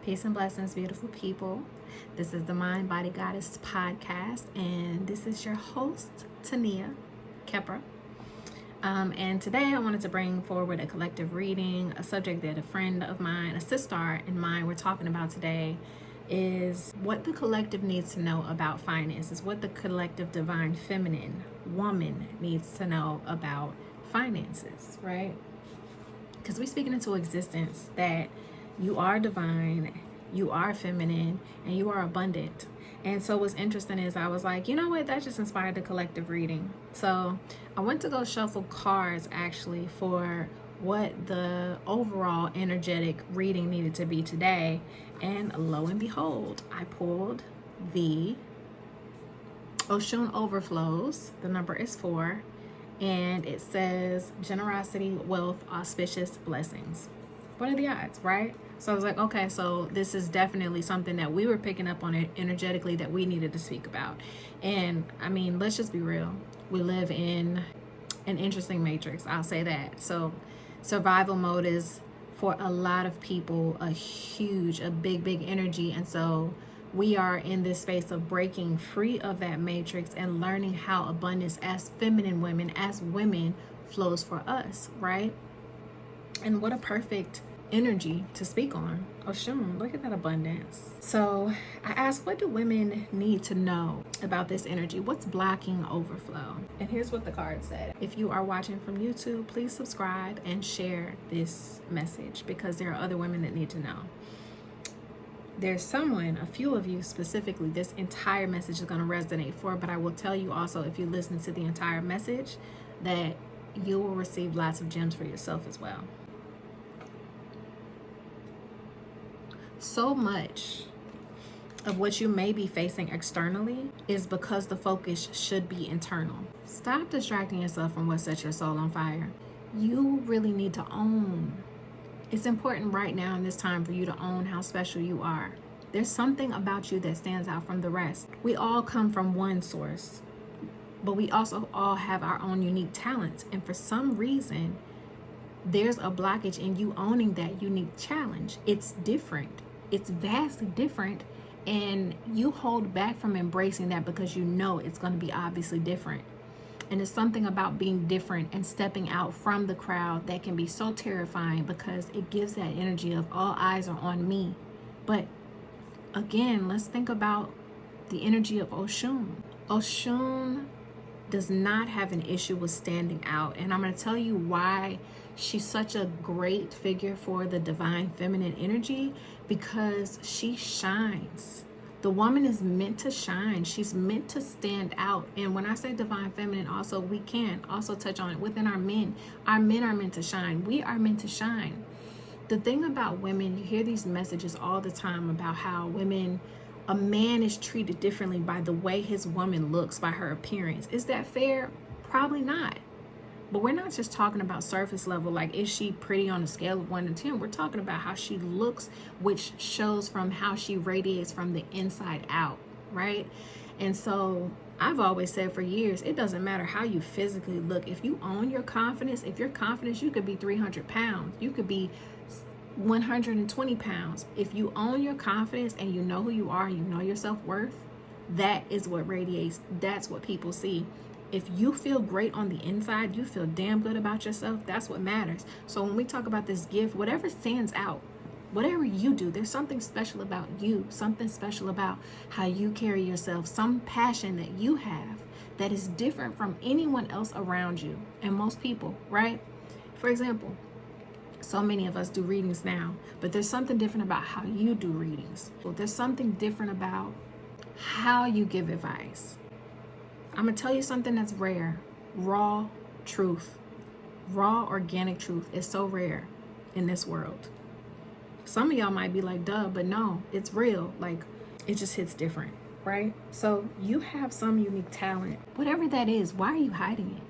Peace and blessings, beautiful people. This is the Mind Body Goddess podcast, and this is your host, Tania Kepra. And today I wanted to bring forward a collective reading, a subject that a friend of mine, a sister and mine, we're talking about today is what the collective needs to know about finances, what the collective divine feminine woman needs to know about finances, right? Because we're speaking into existence that you are divine, you are feminine, and you are abundant. And so what's interesting is I was like, you know what, that just inspired the collective reading. So I went to go shuffle cards actually for what the overall energetic reading needed to be today. And lo and behold, I pulled the Oshun Overflows. The number is 4. And it says generosity, wealth, auspicious blessings. What are the odds, right? So I was like, okay, so this is definitely something that we were picking up on it energetically that we needed to speak about. And I mean, let's just be real. We live in an interesting matrix. I'll say that. So survival mode is for a lot of people a big energy. And so we are in this space of breaking free of that matrix and learning how abundance as feminine women, as women, flows for us, right? And what a perfect energy to speak on. Oshun, look at that abundance. So I asked, what do women need to know about this energy? What's blocking overflow? And here's what the card said. If you are watching from YouTube, please subscribe and share this message because there are other women that need to know. There's someone, a few of you specifically, this entire message is going to resonate for, but I will tell you also, if you listen to the entire message, that you will receive lots of gems for yourself as well. So much of what you may be facing externally is because the focus should be internal. Stop distracting yourself from what sets your soul on fire. You really need to own. It's important right now in this time for you to own how special you are. There's something about you that stands out from the rest. We all come from one source, but we also all have our own unique talents. And for some reason, there's a blockage in you owning that unique challenge. It's different. It's vastly different. And you hold back from embracing that because you know it's going to be obviously different. And it's something about being different and stepping out from the crowd that can be so terrifying because it gives that energy of all eyes are on me. But again, let's think about the energy of Oshun. Oshun does not have an issue with standing out. And I'm going to tell you why she's such a great figure for the divine feminine energy, because she shines. The woman is meant to shine. She's meant to stand out. And when I say divine feminine, also, we can also touch on it within our men. Our men are meant to shine. We are meant to shine. The thing about women, you hear these messages all the time about how a man is treated differently by the way his woman looks, by her appearance. Is that fair? Probably not. But we're not just talking about surface level, like is she pretty on a scale of 1 to 10? We're talking about how she looks, which shows from how she radiates from the inside out, right? And so I've always said for years, it doesn't matter how you physically look. If you own your confidence, if you're confident, you could be 300 pounds. You could be 120 pounds. If you own your confidence and you know who you are, you know your self-worth, that is what radiates. That's what people see. If you feel great on the inside, you feel damn good about yourself, that's what matters. So when we talk about this gift, whatever stands out, whatever you do, there's something special about you, something special about how you carry yourself, some passion that you have that is different from anyone else around you and most people, right? For example, so many of us do readings now, but there's something different about how you do readings. Well, there's something different about how you give advice. I'm going to tell you something that's rare. Raw truth. Raw organic truth is so rare in this world. Some of y'all might be like, duh, but no, it's real. Like, it just hits different, right? So you have some unique talent. Whatever that is, why are you hiding it?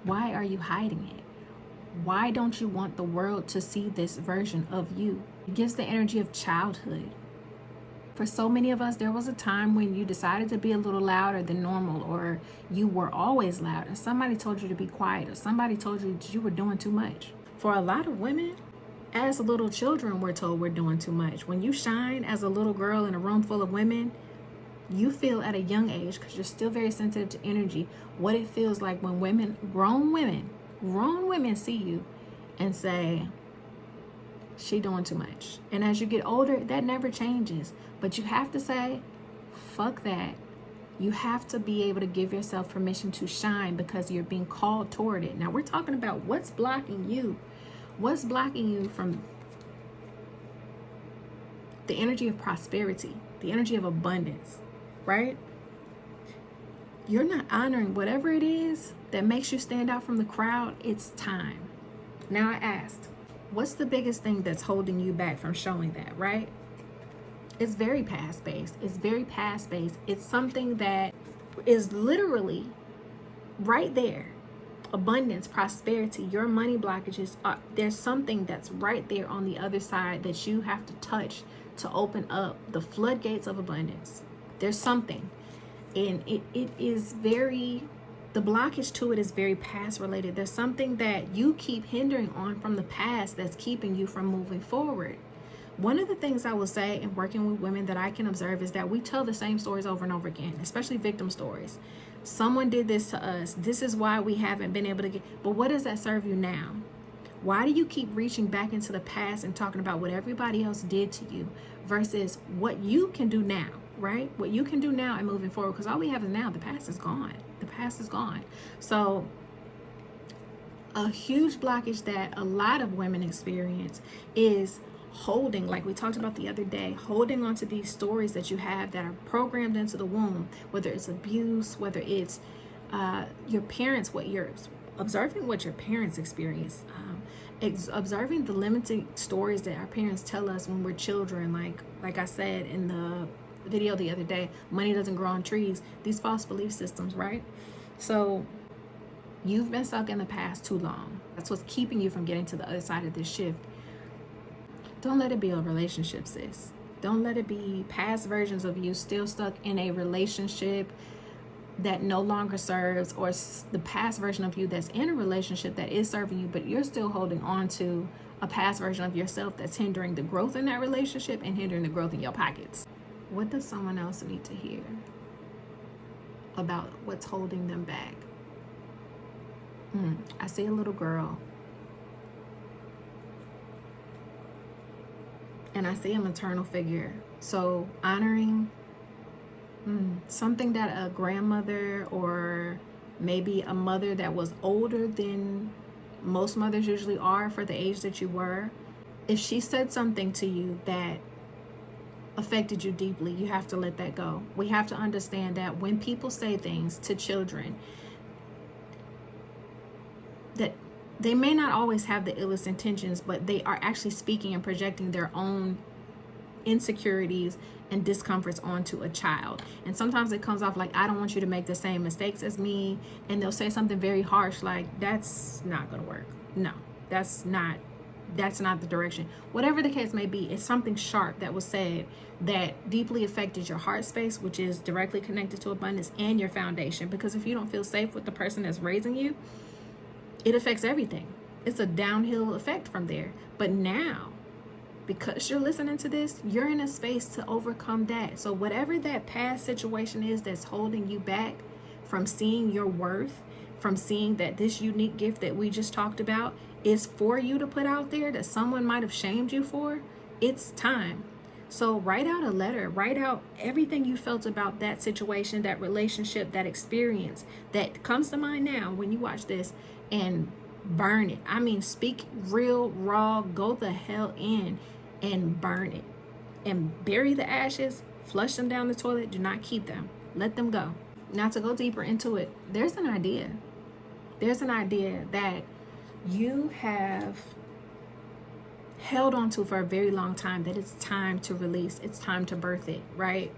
Why are you hiding it? Why don't you want the world to see this version of you? It gives the energy of childhood. For so many of us, there was a time when you decided to be a little louder than normal, or you were always loud, and somebody told you to be quiet, or somebody told you that you were doing too much. For a lot of women, As little children, we're told we're doing too much. When you shine as a little girl in a room full of women, you feel at a young age, because you're still very sensitive to energy, what it feels like when grown women see you and say, she doing too much. And as you get older, that never changes. But you have to say, fuck that. You have to be able to give yourself permission to shine because you're being called toward it. Now we're talking about what's blocking you. What's blocking you from the energy of prosperity, the energy of abundance, right? You're not honoring whatever it is that makes you stand out from the crowd. It's time. Now I asked, what's the biggest thing that's holding you back from showing that, right? It's very past-based. It's something that is literally right there. Abundance, prosperity, your money blockages, there's something that's right there on the other side that you have to touch to open up the floodgates of abundance. There's something, and it is very, the blockage to it is very past related. There's something that you keep hindering on from the past that's keeping you from moving forward. One of the things I will say in working with women that I can observe is that we tell the same stories over and over again, especially victim stories. Someone did this to us. This is why we haven't been able to get, but what does that serve you now? Why do you keep reaching back into the past and talking about what everybody else did to you versus what you can do now, right? What you can do now and moving forward, because all we have is now. The past is gone. The past is gone. So a huge blockage that a lot of women experience is holding, like we talked about the other day, holding on to these stories that you have that are programmed into the womb, whether it's abuse, whether it's your parents, what you're observing, what your parents experience, observing the limiting stories that our parents tell us when we're children, like I said in the video the other day, money doesn't grow on trees, these false belief systems, right? So you've been stuck in the past too long. That's what's keeping you from getting to the other side of this shift. Don't let it be a relationship, sis. Don't let it be past versions of you still stuck in a relationship that no longer serves, or the past version of you that's in a relationship that is serving you, but you're still holding on to a past version of yourself that's hindering the growth in that relationship and hindering the growth in your pockets. What does someone else need to hear about what's holding them back? I see a little girl. And I see a maternal figure. So honoring something that a grandmother or maybe a mother that was older than most mothers usually are for the age that you were, if she said something to you that affected you deeply, you have to let that go. We have to understand that when people say things to children, that they may not always have the illest intentions, but they are actually speaking and projecting their own insecurities and discomforts onto a child. And sometimes it comes off like, I don't want you to make the same mistakes as me. And they'll say something very harsh, like, that's not going to work. No, that's not the direction. Whatever the case may be, it's something sharp that was said that deeply affected your heart space, which is directly connected to abundance, and your foundation. Because if you don't feel safe with the person that's raising you, it affects everything. It's a downhill effect from there. But now, because you're listening to this, you're in a space to overcome that. So whatever that past situation is that's holding you back from seeing your worth, from seeing that this unique gift that we just talked about is for you to put out there that someone might have shamed you for, it's time. So write out a letter, write out everything you felt about that situation, that relationship, that experience that comes to mind now when you watch this, and burn it. I mean, speak real, raw, go the hell in and burn it. And bury the ashes, flush them down the toilet, do not keep them. Let them go. Now, to go deeper into it, there's an idea. There's an idea that you have held on to for a very long time, that it's time to release, it's time to birth it, right?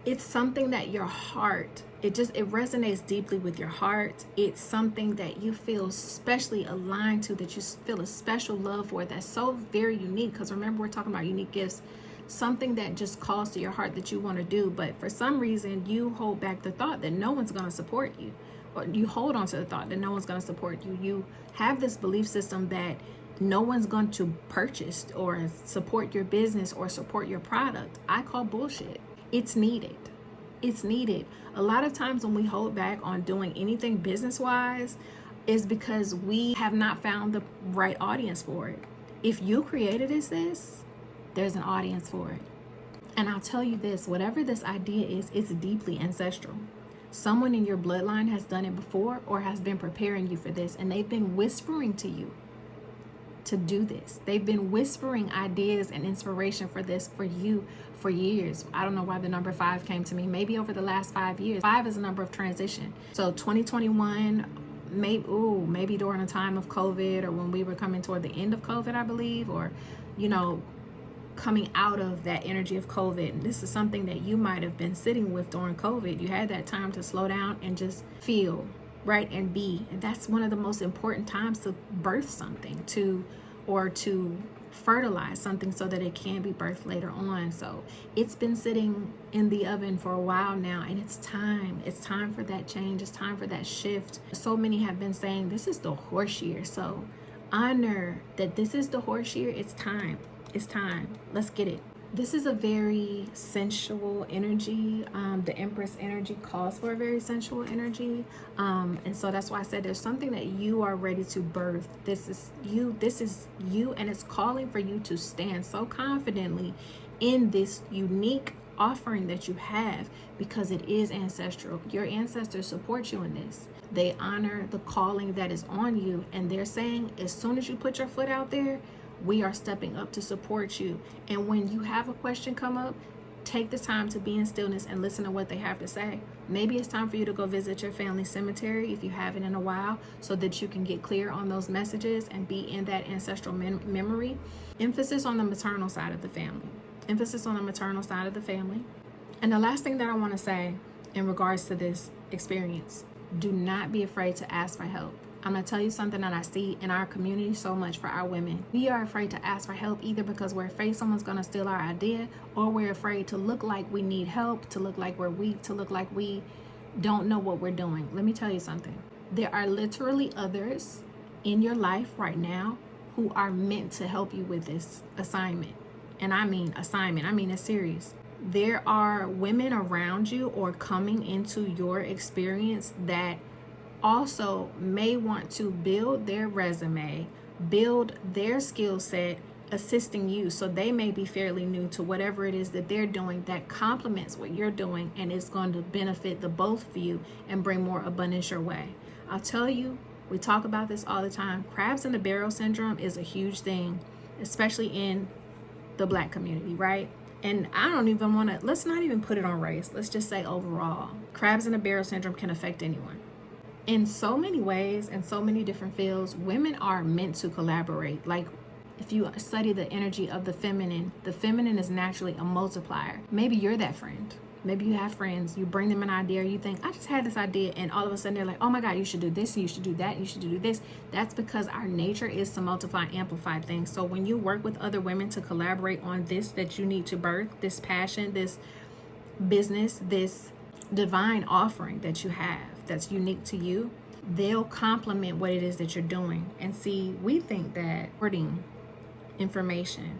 It's something that your heart, it resonates deeply with your heart. It's something that you feel especially aligned to, that you feel a special love for, that's so very unique. Because remember, we're talking about unique gifts, something that just calls to your heart that you want to do. But for some reason, you hold back the thought that no one's going to support you, or you hold on to the thought that no one's going to support you. You have this belief system that no one's going to purchase or support your business or support your product. I call bullshit. It's needed. It's needed. A lot of times when we hold back on doing anything business wise is because we have not found the right audience for it. If you created this, there's an audience for it. And I'll tell you this, whatever this idea is, it's deeply ancestral. Someone in your bloodline has done it before or has been preparing you for this, and they've been whispering to you to do this. They've been whispering ideas and inspiration for this for you for years. I don't know why the number 5 came to me. Maybe over the last 5 years. 5 is a number of transition. So 2021, maybe during a time of COVID, or when we were coming toward the end of COVID, I believe, or, coming out of that energy of COVID. And this is something that you might have been sitting with during COVID. You had that time to slow down and just feel, right, and be. And that's one of the most important times to birth something, to fertilize something so that it can be birthed later on. So it's been sitting in the oven for a while now, and it's time for that change. It's time for that shift. So many have been saying this is the horse year, so honor that this is the horse year. It's time. Let's get it. This is a very sensual energy. The Empress energy calls for a very sensual energy. And so that's why I said there's something that you are ready to birth. This is you, and it's calling for you to stand so confidently in this unique offering that you have, because it is ancestral. Your ancestors support you in this. They honor the calling that is on you, and they're saying as soon as you put your foot out there, we are stepping up to support you. And when you have a question come up, take the time to be in stillness and listen to what they have to say. Maybe it's time for you to go visit your family cemetery if you haven't in a while, so that you can get clear on those messages and be in that ancestral memory. Emphasis on the maternal side of the family. And the last thing that I want to say in regards to this experience, do not be afraid to ask for help. I'm going to tell you something that I see in our community so much for our women. We are afraid to ask for help, either because we're afraid someone's going to steal our idea, or we're afraid to look like we need help, to look like we're weak, to look like we don't know what we're doing. Let me tell you something. There are literally others in your life right now who are meant to help you with this assignment. And I mean assignment. I mean it's serious. There are women around you or coming into your experience that also may want to build their resume, build their skill set, assisting you. So they may be fairly new to whatever it is that they're doing that complements what you're doing, and it's going to benefit the both of you and bring more abundance your way. I'll tell you, we talk about this all the time. Crabs in the barrel syndrome is a huge thing, especially in the Black community, right? And I don't even want to, let's not even put it on race. Let's just say overall, crabs in the barrel syndrome can affect anyone. In so many ways, in so many different fields, women are meant to collaborate. Like, if you study the energy of the feminine is naturally a multiplier. Maybe you're that friend. Maybe you have friends, you bring them an idea, you think, I just had this idea, and all of a sudden they're like, oh my God, you should do this, you should do that, you should do this. That's because our nature is to multiply and amplify things. So when you work with other women to collaborate on this that you need to birth, this passion, this business, this divine offering that you have that's unique to you, they'll complement what it is that you're doing. And see, we think that hoarding information,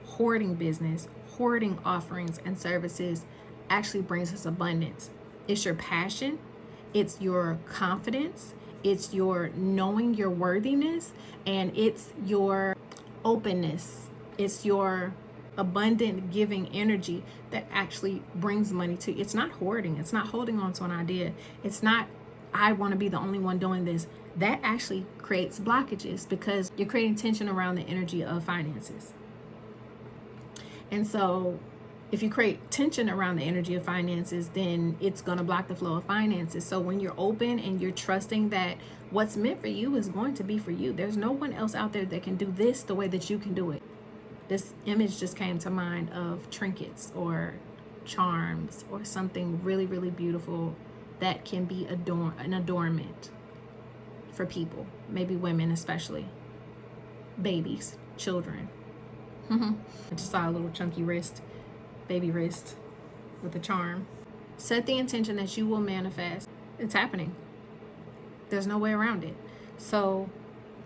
hoarding business, hoarding offerings and services actually brings us abundance. It's your passion, it's your confidence, it's your knowing your worthiness, and it's your openness, it's your abundant giving energy that actually brings money to you. It's not hoarding. It's not holding on to an idea. It's not, I want to be the only one doing this. That actually creates blockages because you're creating tension around the energy of finances. And so if you create tension around the energy of finances, then it's going to block the flow of finances. So when you're open and you're trusting that what's meant for you is going to be for you, there's no one else out there that can do this the way that you can do it. This image just came to mind of trinkets or charms or something really, really beautiful that can be an adornment for people, maybe women especially, babies, children. I just saw a little chunky wrist, baby wrist with a charm. Set the intention that you will manifest. It's happening. There's no way around it. So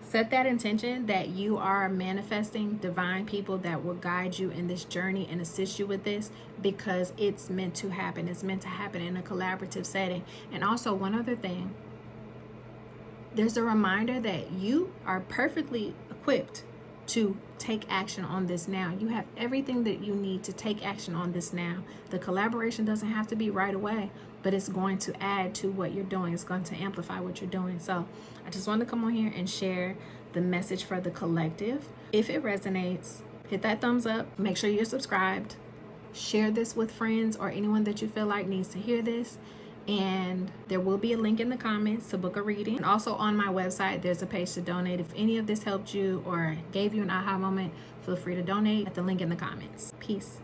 Set that intention that you are manifesting divine people that will guide you in this journey and assist you with this, because it's meant to happen. It's meant to happen in a collaborative setting. And also, one other thing, there's a reminder that you are perfectly equipped to take action on this now. You have everything that you need to take action on this now. The collaboration doesn't have to be right away, but it's going to add to what you're doing. It's going to amplify what you're doing. So I just wanted to come on here and share the message for the collective. If it resonates, hit that thumbs up. Make sure you're subscribed. Share this with friends or anyone that you feel like needs to hear this. And there will be a link in the comments to book a reading. And also on my website, there's a page to donate. If any of this helped you or gave you an aha moment, feel free to donate at the link in the comments. Peace.